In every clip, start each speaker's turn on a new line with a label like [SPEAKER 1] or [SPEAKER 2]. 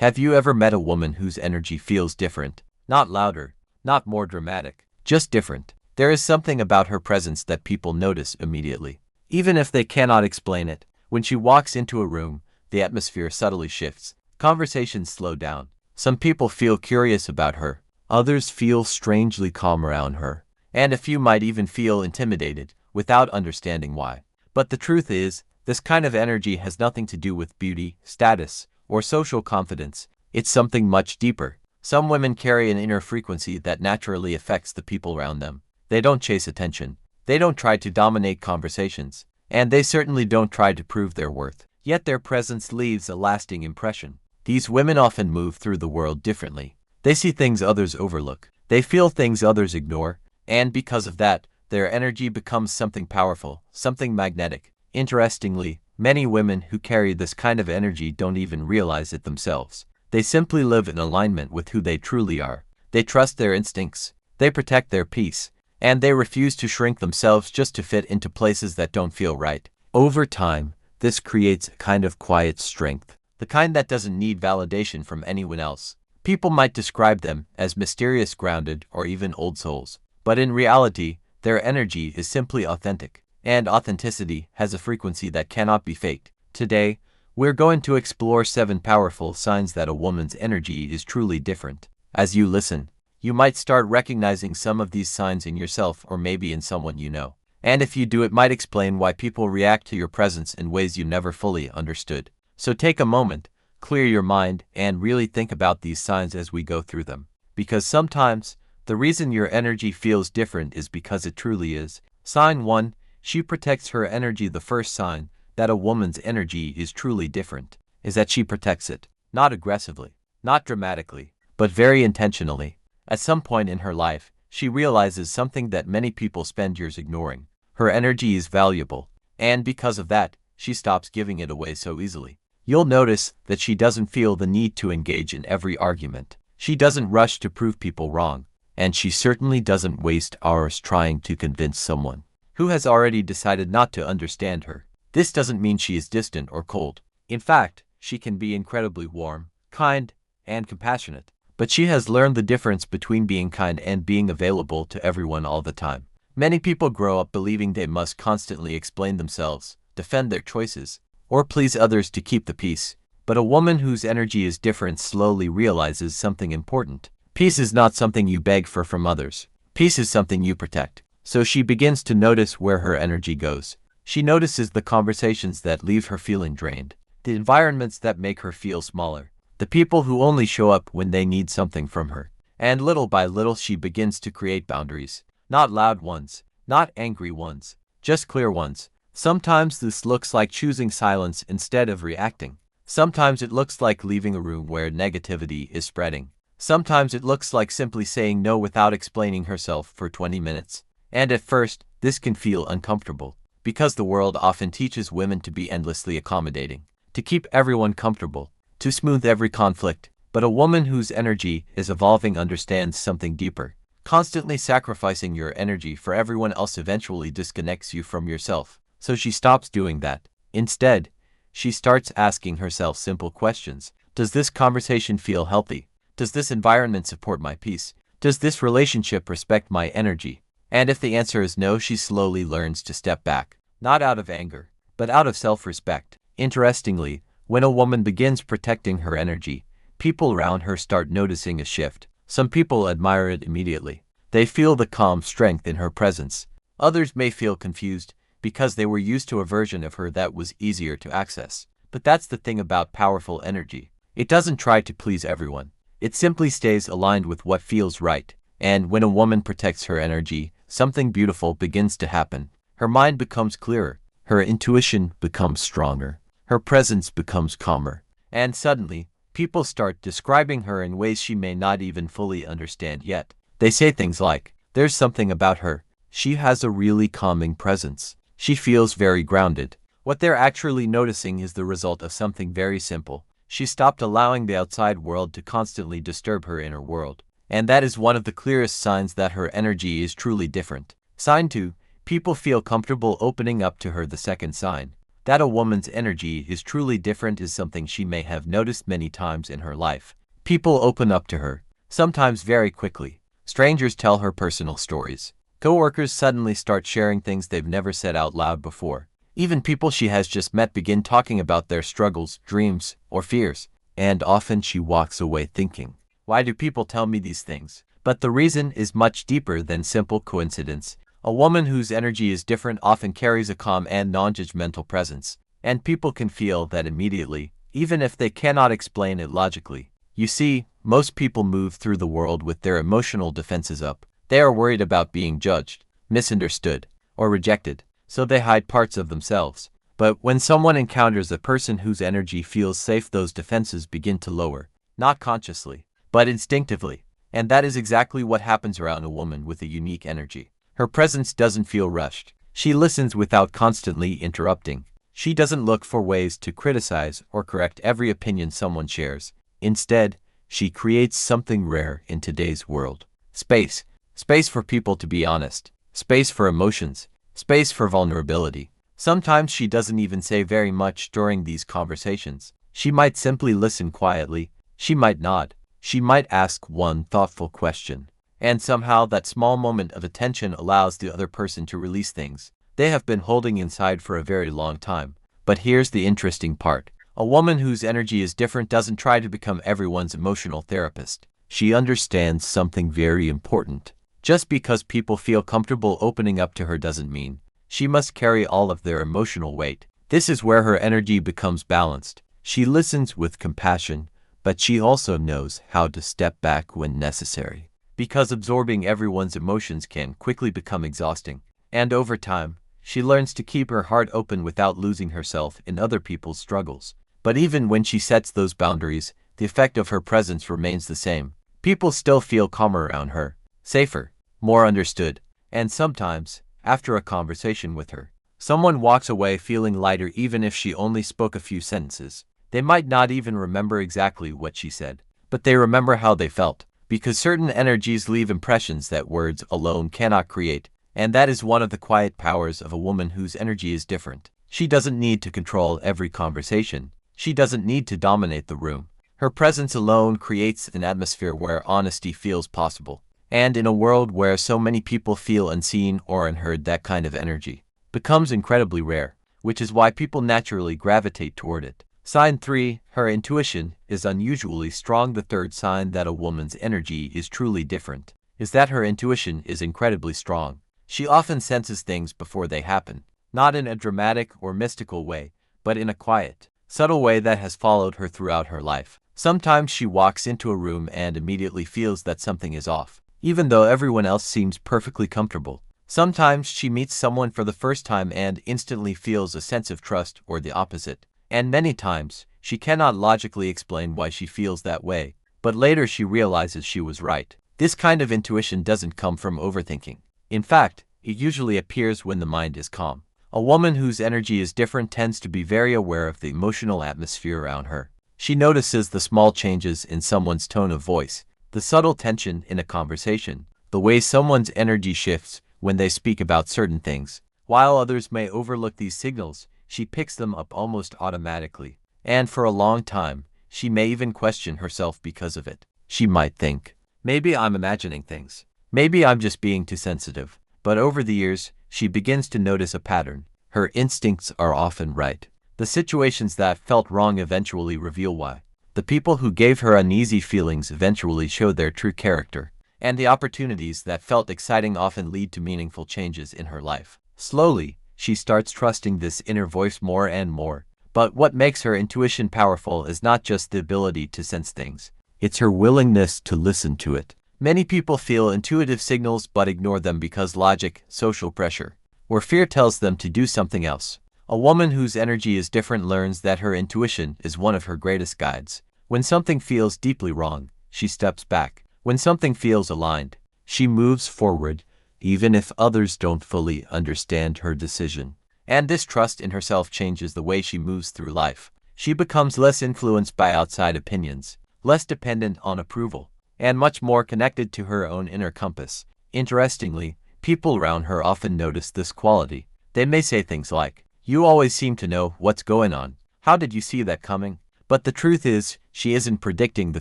[SPEAKER 1] Have you ever met a woman whose energy feels different? Not louder, not more dramatic, just different. There is something about her presence that people notice immediately. Even if they cannot explain it, when she walks into a room, the atmosphere subtly shifts. Conversations slow down. Some people feel curious about her. Others feel strangely calm around her. And a few might even feel intimidated, without understanding why. But the truth is, this kind of energy has nothing to do with beauty, status, or social confidence. It's something much deeper. Some women carry an inner frequency that naturally affects the people around them. They don't chase attention. They don't try to dominate conversations. And they certainly don't try to prove their worth. Yet their presence leaves a lasting impression. These women often move through the world differently. They see things others overlook. They feel things others ignore. And because of that, their energy becomes something powerful, something magnetic. Interestingly, many women who carry this kind of energy don't even realize it themselves. They simply live in alignment with who they truly are. They trust their instincts. They protect their peace. And they refuse to shrink themselves just to fit into places that don't feel right. Over time, this creates a kind of quiet strength, the kind that doesn't need validation from anyone else. People might describe them as mysterious, grounded, or even old souls. But in reality, their energy is simply authentic. And authenticity has a frequency that cannot be faked. Today, we're going to explore 7 powerful signs that a woman's energy is truly different. As you listen, you might start recognizing some of these signs in yourself or maybe in someone you know. And if you do, it might explain why people react to your presence in ways you never fully understood. So take a moment, clear your mind, and really think about these signs as we go through them. Because sometimes, the reason your energy feels different is because it truly is. Sign 1. She protects her energy. The first sign that a woman's energy is truly different is that she protects it. Not aggressively, not dramatically, but very intentionally. At some point in her life, she realizes something that many people spend years ignoring. Her energy is valuable, and because of that, she stops giving it away so easily. You'll notice that she doesn't feel the need to engage in every argument. She doesn't rush to prove people wrong, and she certainly doesn't waste hours trying to convince someone who has already decided not to understand her. This doesn't mean she is distant or cold. In fact, she can be incredibly warm, kind, and compassionate. But she has learned the difference between being kind and being available to everyone all the time. Many people grow up believing they must constantly explain themselves, defend their choices, or please others to keep the peace. But a woman whose energy is different slowly realizes something important. Peace is not something you beg for from others. Peace is something you protect. So she begins to notice where her energy goes. She notices the conversations that leave her feeling drained, the environments that make her feel smaller, the people who only show up when they need something from her. And little by little she begins to create boundaries. Not loud ones, not angry ones, just clear ones. Sometimes this looks like choosing silence instead of reacting. Sometimes it looks like leaving a room where negativity is spreading. Sometimes it looks like simply saying no without explaining herself for 20 minutes. And at first, this can feel uncomfortable, because the world often teaches women to be endlessly accommodating, to keep everyone comfortable, to smooth every conflict. But a woman whose energy is evolving understands something deeper. Constantly sacrificing your energy for everyone else eventually disconnects you from yourself. So she stops doing that. Instead, she starts asking herself simple questions. Does this conversation feel healthy? Does this environment support my peace? Does this relationship respect my energy? And if the answer is no, she slowly learns to step back, not out of anger, but out of self-respect. Interestingly, when a woman begins protecting her energy, people around her start noticing a shift. Some people admire it immediately. They feel the calm strength in her presence. Others may feel confused because they were used to a version of her that was easier to access. But that's the thing about powerful energy. It doesn't try to please everyone. It simply stays aligned with what feels right. And when a woman protects her energy, something beautiful begins to happen. Her mind becomes clearer. Her intuition becomes stronger. Her presence becomes calmer. And suddenly, people start describing her in ways she may not even fully understand yet. They say things like, "There's something about her. She has a really calming presence. She feels very grounded." What they're actually noticing is the result of something very simple. She stopped allowing the outside world to constantly disturb her inner world. And that is one of the clearest signs that her energy is truly different. Sign 2. People feel comfortable opening up to her. The second sign That a woman's energy is truly different is something she may have noticed many times in her life. People open up to her, sometimes very quickly. Strangers tell her personal stories. Coworkers suddenly start sharing things they've never said out loud before. Even people she has just met begin talking about their struggles, dreams, or fears. And often she walks away thinking, why do people tell me these things? But the reason is much deeper than simple coincidence. A woman whose energy is different often carries a calm and non-judgmental presence, and people can feel that immediately, even if they cannot explain it logically. You see, most people move through the world with their emotional defenses up. They are worried about being judged, misunderstood, or rejected, so they hide parts of themselves. But when someone encounters a person whose energy feels safe, those defenses begin to lower, not consciously, but instinctively. And that is exactly what happens around a woman with a unique energy. Her presence doesn't feel rushed. She listens without constantly interrupting. She doesn't look for ways to criticize or correct every opinion someone shares. Instead, she creates something rare in today's world. Space. Space for people to be honest. Space for emotions. Space for vulnerability. Sometimes she doesn't even say very much during these conversations. She might simply listen quietly. She might nod. She might ask one thoughtful question. And somehow that small moment of attention allows the other person to release things they have been holding inside for a very long time. But here's the interesting part. A woman whose energy is different doesn't try to become everyone's emotional therapist. She understands something very important. Just because people feel comfortable opening up to her doesn't mean she must carry all of their emotional weight. This is where her energy becomes balanced. She listens with compassion, but she also knows how to step back when necessary. Because absorbing everyone's emotions can quickly become exhausting. And over time, she learns to keep her heart open without losing herself in other people's struggles. But even when she sets those boundaries, the effect of her presence remains the same. People still feel calmer around her, safer, more understood. And sometimes, after a conversation with her, someone walks away feeling lighter even if she only spoke a few sentences. They might not even remember exactly what she said, but they remember how they felt. Because certain energies leave impressions that words alone cannot create, and that is one of the quiet powers of a woman whose energy is different. She doesn't need to control every conversation. She doesn't need to dominate the room. Her presence alone creates an atmosphere where honesty feels possible. And in a world where so many people feel unseen or unheard, that kind of energy becomes incredibly rare, which is why people naturally gravitate toward it. Sign 3. Her intuition is unusually strong. The third sign that a woman's energy is truly different is that her intuition is incredibly strong. She often senses things before they happen, not in a dramatic or mystical way, but in a quiet, subtle way that has followed her throughout her life. Sometimes she walks into a room and immediately feels that something is off, even though everyone else seems perfectly comfortable. Sometimes she meets someone for the first time and instantly feels a sense of trust or the opposite. And many times, she cannot logically explain why she feels that way, but later she realizes she was right. This kind of intuition doesn't come from overthinking. In fact, it usually appears when the mind is calm. A woman whose energy is different tends to be very aware of the emotional atmosphere around her. She notices the small changes in someone's tone of voice, the subtle tension in a conversation, the way someone's energy shifts when they speak about certain things. While others may overlook these signals, she picks them up almost automatically. And for a long time, she may even question herself because of it. She might think, maybe I'm imagining things. Maybe I'm just being too sensitive. But over the years, she begins to notice a pattern. Her instincts are often right. The situations that felt wrong eventually reveal why. The people who gave her uneasy feelings eventually show their true character. And the opportunities that felt exciting often lead to meaningful changes in her life. Slowly, she starts trusting this inner voice more and more. But what makes her intuition powerful is not just the ability to sense things. It's her willingness to listen to it. Many people feel intuitive signals but ignore them because logic, social pressure, or fear tells them to do something else. A woman whose energy is different learns that her intuition is one of her greatest guides. When something feels deeply wrong, she steps back. When something feels aligned, she moves forward, even if others don't fully understand her decision. And this trust in herself changes the way she moves through life. She becomes less influenced by outside opinions, less dependent on approval, and much more connected to her own inner compass. Interestingly, people around her often notice this quality. They may say things like, You always seem to know what's going on. How did you see that coming? But the truth is, she isn't predicting the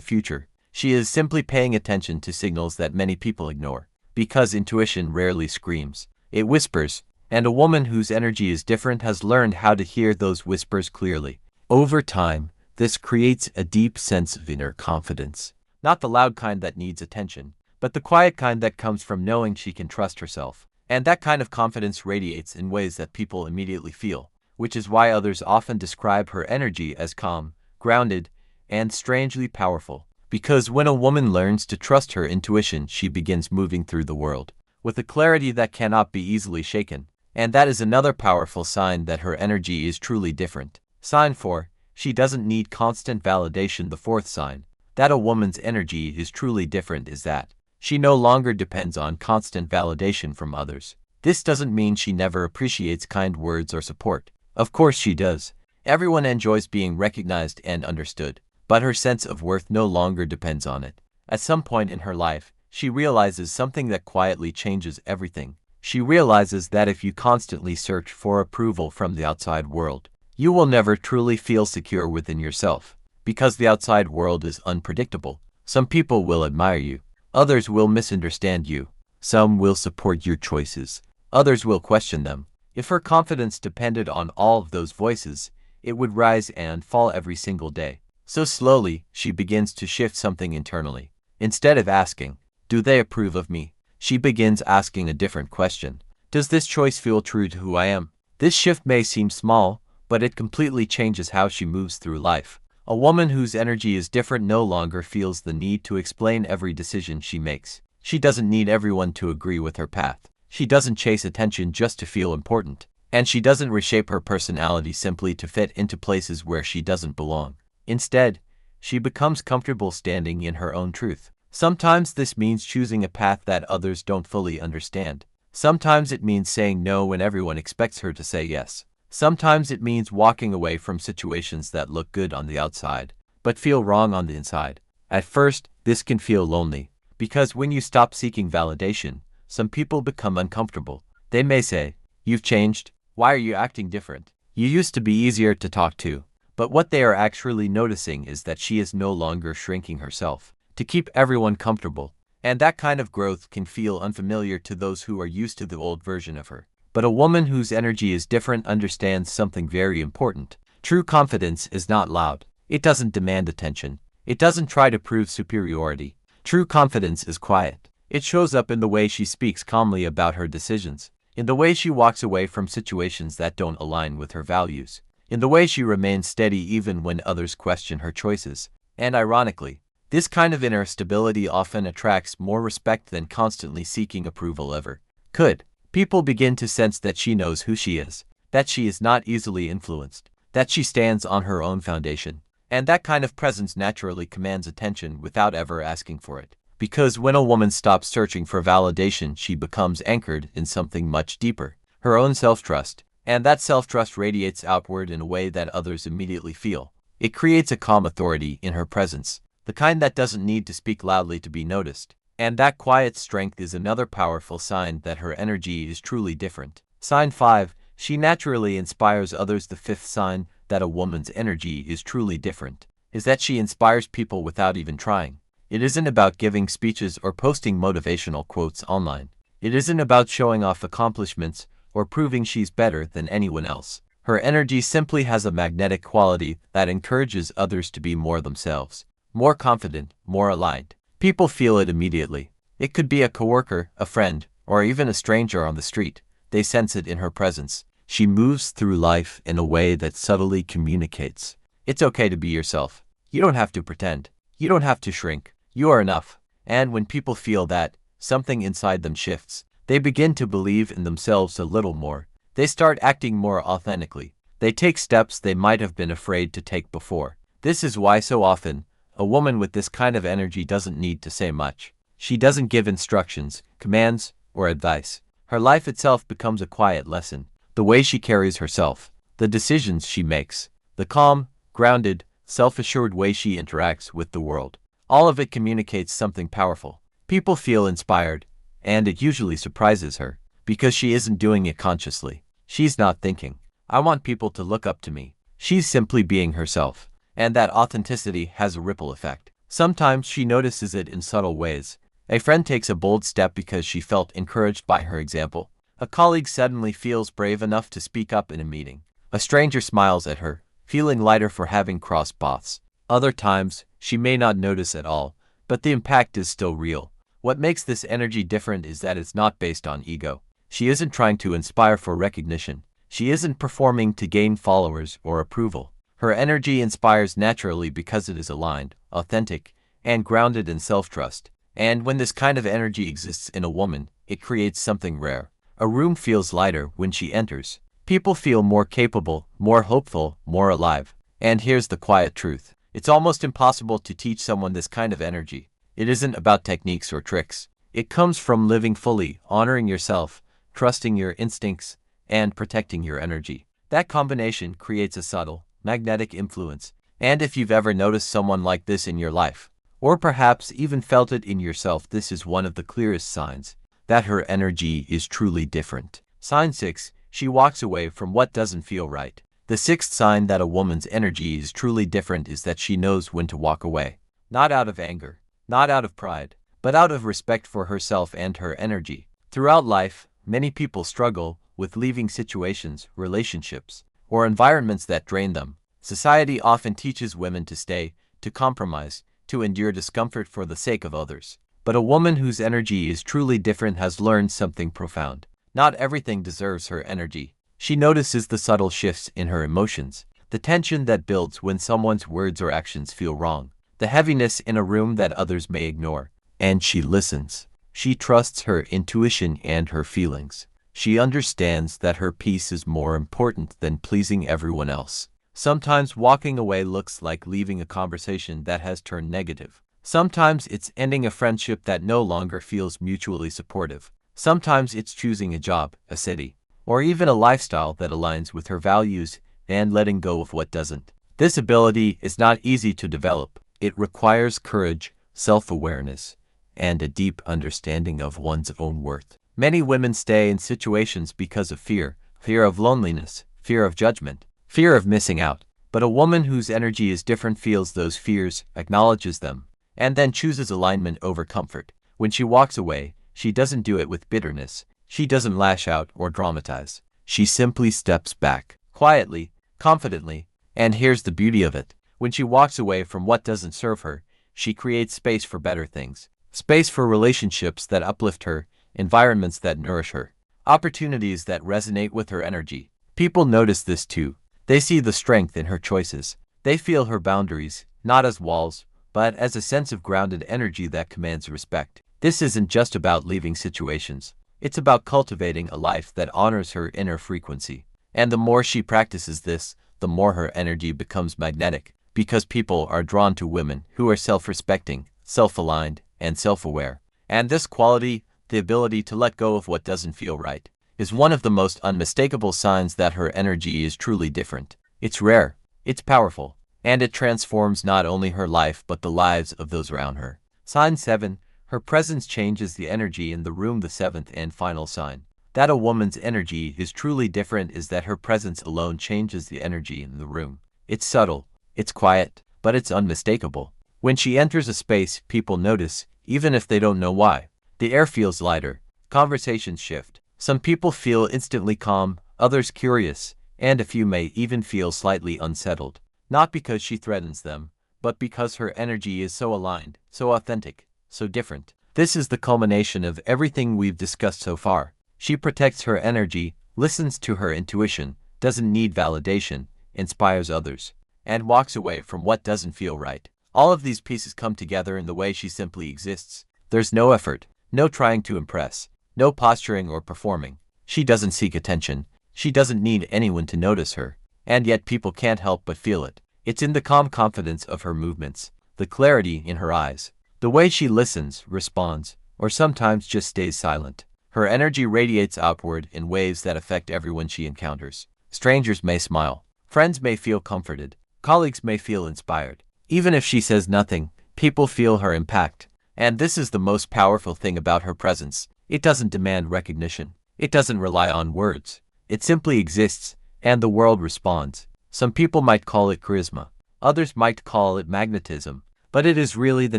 [SPEAKER 1] future. She is simply paying attention to signals that many people ignore. Because intuition rarely screams, it whispers, and a woman whose energy is different has learned how to hear those whispers clearly. Over time, this creates a deep sense of inner confidence. Not the loud kind that needs attention, but the quiet kind that comes from knowing she can trust herself. And that kind of confidence radiates in ways that people immediately feel, which is why others often describe her energy as calm, grounded, and strangely powerful. Because when a woman learns to trust her intuition, she begins moving through the world with a clarity that cannot be easily shaken. And that is another powerful sign that her energy is truly different. Sign 4. She doesn't need constant validation. The fourth sign that a woman's energy is truly different is that she no longer depends on constant validation from others. This doesn't mean she never appreciates kind words or support. Of course she does. Everyone enjoys being recognized and understood. But her sense of worth no longer depends on it. At some point in her life, she realizes something that quietly changes everything. She realizes that if you constantly search for approval from the outside world, you will never truly feel secure within yourself. Because the outside world is unpredictable. Some people will admire you. Others will misunderstand you. Some will support your choices. Others will question them. If her confidence depended on all of those voices, it would rise and fall every single day. So slowly, she begins to shift something internally. Instead of asking, "Do they approve of me?" she begins asking a different question. "Does this choice feel true to who I am?" This shift may seem small, but it completely changes how she moves through life. A woman whose energy is different no longer feels the need to explain every decision she makes. She doesn't need everyone to agree with her path. She doesn't chase attention just to feel important. And she doesn't reshape her personality simply to fit into places where she doesn't belong. Instead, she becomes comfortable standing in her own truth. Sometimes this means choosing a path that others don't fully understand. Sometimes it means saying no when everyone expects her to say yes. Sometimes it means walking away from situations that look good on the outside, but feel wrong on the inside. At first, this can feel lonely, because when you stop seeking validation, some people become uncomfortable. They may say, "You've changed. Why are you acting different? You used to be easier to talk to." But what they are actually noticing is that she is no longer shrinking herself to keep everyone comfortable. And that kind of growth can feel unfamiliar to those who are used to the old version of her. But a woman whose energy is different understands something very important. True confidence is not loud. It doesn't demand attention. It doesn't try to prove superiority. True confidence is quiet. It shows up in the way she speaks calmly about her decisions, in the way she walks away from situations that don't align with her values, in the way she remains steady even when others question her choices. And ironically, this kind of inner stability often attracts more respect than constantly seeking approval ever could. People begin to sense that she knows who she is, that she is not easily influenced, that she stands on her own foundation. And that kind of presence naturally commands attention without ever asking for it. Because when a woman stops searching for validation, she becomes anchored in something much deeper, her own self-trust. And that self-trust radiates outward in a way that others immediately feel. It creates a calm authority in her presence, the kind that doesn't need to speak loudly to be noticed. And that quiet strength is another powerful sign that her energy is truly different. Sign 5. She naturally inspires others. The fifth sign that a woman's energy is truly different is that she inspires people without even trying. It isn't about giving speeches or posting motivational quotes online. It isn't about showing off accomplishments or proving she's better than anyone else. Her energy simply has a magnetic quality that encourages others to be more themselves, more confident, more aligned. People feel it immediately. It could be a coworker, a friend, or even a stranger on the street. They sense it in her presence. She moves through life in a way that subtly communicates. It's okay to be yourself. You don't have to pretend. You don't have to shrink. You are enough. And when people feel that, something inside them shifts. They begin to believe in themselves a little more. They start acting more authentically. They take steps they might have been afraid to take before. This is why so often, a woman with this kind of energy doesn't need to say much. She doesn't give instructions, commands, or advice. Her life itself becomes a quiet lesson. The way she carries herself, the decisions she makes, the calm, grounded, self-assured way she interacts with the world. All of it communicates something powerful. People feel inspired, and it usually surprises her, because she isn't doing it consciously. She's not thinking, I want people to look up to me. She's simply being herself. And that authenticity has a ripple effect. Sometimes she notices it in subtle ways. A friend takes a bold step because she felt encouraged by her example. A colleague suddenly feels brave enough to speak up in a meeting. A stranger smiles at her, feeling lighter for having crossed paths. Other times, she may not notice at all, but the impact is still real. What makes this energy different is that it's not based on ego. She isn't trying to inspire for recognition. She isn't performing to gain followers or approval. Her energy inspires naturally because it is aligned, authentic, and grounded in self-trust. And when this kind of energy exists in a woman, it creates something rare. A room feels lighter when she enters. People feel more capable, more hopeful, more alive. And here's the quiet truth. It's almost impossible to teach someone this kind of energy. It isn't about techniques or tricks. It comes from living fully, honoring yourself, trusting your instincts, and protecting your energy. That combination creates a subtle, magnetic influence. And if you've ever noticed someone like this in your life, or perhaps even felt it in yourself, this is one of the clearest signs that her energy is truly different. Sign 6. She walks away from what doesn't feel right. The sixth sign that a woman's energy is truly different is that she knows when to walk away. Not out of anger, not out of pride, but out of respect for herself and her energy. Throughout life, many people struggle with leaving situations, relationships, or environments that drain them. Society often teaches women to stay, to compromise, to endure discomfort for the sake of others. But a woman whose energy is truly different has learned something profound. Not everything deserves her energy. She notices the subtle shifts in her emotions, the tension that builds when someone's words or actions feel wrong, the heaviness in a room that others may ignore. And she listens. She trusts her intuition and her feelings. She understands that her peace is more important than pleasing everyone else. Sometimes walking away looks like leaving a conversation that has turned negative. Sometimes it's ending a friendship that no longer feels mutually supportive. Sometimes it's choosing a job, a city, or even a lifestyle that aligns with her values and letting go of what doesn't. This ability is not easy to develop. It requires courage, self-awareness, and a deep understanding of one's own worth. Many women stay in situations because of fear of loneliness, fear of judgment, fear of missing out. But a woman whose energy is different feels those fears, acknowledges them, and then chooses alignment over comfort. When she walks away, she doesn't do it with bitterness. She doesn't lash out or dramatize. She simply steps back, quietly, confidently. And here's the beauty of it. When she walks away from what doesn't serve her, she creates space for better things. Space for relationships that uplift her, environments that nourish her, opportunities that resonate with her energy. People notice this too. They see the strength in her choices. They feel her boundaries, not as walls, but as a sense of grounded energy that commands respect. This isn't just about leaving situations. It's about cultivating a life that honors her inner frequency. And the more she practices this, the more her energy becomes magnetic, because people are drawn to women who are self-respecting, self-aligned, and self-aware. And this quality, the ability to let go of what doesn't feel right, is one of the most unmistakable signs that her energy is truly different. It's rare, it's powerful, and it transforms not only her life but the lives of those around her. Sign 7. Her presence changes the energy in the room. The seventh and final sign that a woman's energy is truly different is that her presence alone changes the energy in the room. It's subtle, it's quiet, but it's unmistakable. When she enters a space, people notice, even if they don't know why. The air feels lighter, conversations shift. Some people feel instantly calm, others curious, and a few may even feel slightly unsettled. Not because she threatens them, but because her energy is so aligned, so authentic, so different. This is the culmination of everything we've discussed so far. She protects her energy, listens to her intuition, doesn't need validation, inspires others, and walks away from what doesn't feel right. All of these pieces come together in the way she simply exists. There's no effort, no trying to impress, no posturing or performing. She doesn't seek attention. She doesn't need anyone to notice her. And yet people can't help but feel it. It's in the calm confidence of her movements, the clarity in her eyes, the way she listens, responds, or sometimes just stays silent. Her energy radiates outward in ways that affect everyone she encounters. Strangers may smile. Friends may feel comforted. Colleagues may feel inspired. Even if she says nothing, people feel her impact. And this is the most powerful thing about her presence. It doesn't demand recognition. It doesn't rely on words. It simply exists, and the world responds. Some people might call it charisma. Others might call it magnetism. But it is really the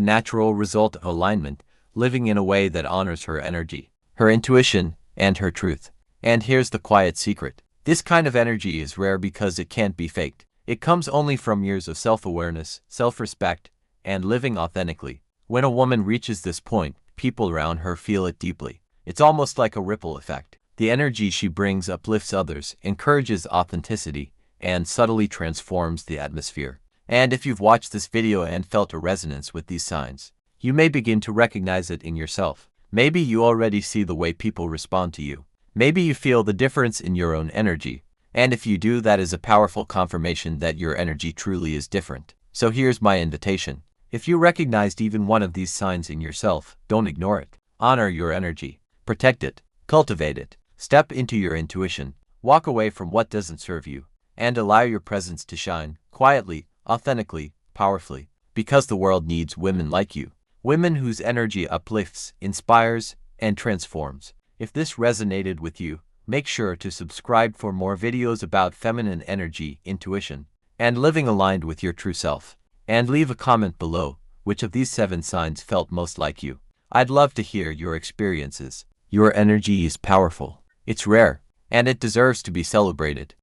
[SPEAKER 1] natural result of alignment, living in a way that honors her energy, her intuition, and her truth. And here's the quiet secret. This kind of energy is rare because it can't be faked. It comes only from years of self-awareness, self-respect, and living authentically. When a woman reaches this point, people around her feel it deeply. It's almost like a ripple effect. The energy she brings uplifts others, encourages authenticity, and subtly transforms the atmosphere. And if you've watched this video and felt a resonance with these signs, you may begin to recognize it in yourself. Maybe you already see the way people respond to you. Maybe you feel the difference in your own energy. And if you do, that is a powerful confirmation that your energy truly is different. So here's my invitation. If you recognized even one of these signs in yourself, don't ignore it. Honor your energy. Protect it. Cultivate it. Step into your intuition. Walk away from what doesn't serve you. And allow your presence to shine, quietly, authentically, powerfully. Because the world needs women like you. Women whose energy uplifts, inspires, and transforms. If this resonated with you, make sure to subscribe for more videos about feminine energy, intuition, and living aligned with your true self. And leave a comment below, which of these 7 signs felt most like you. I'd love to hear your experiences. Your energy is powerful. It's rare, and it deserves to be celebrated.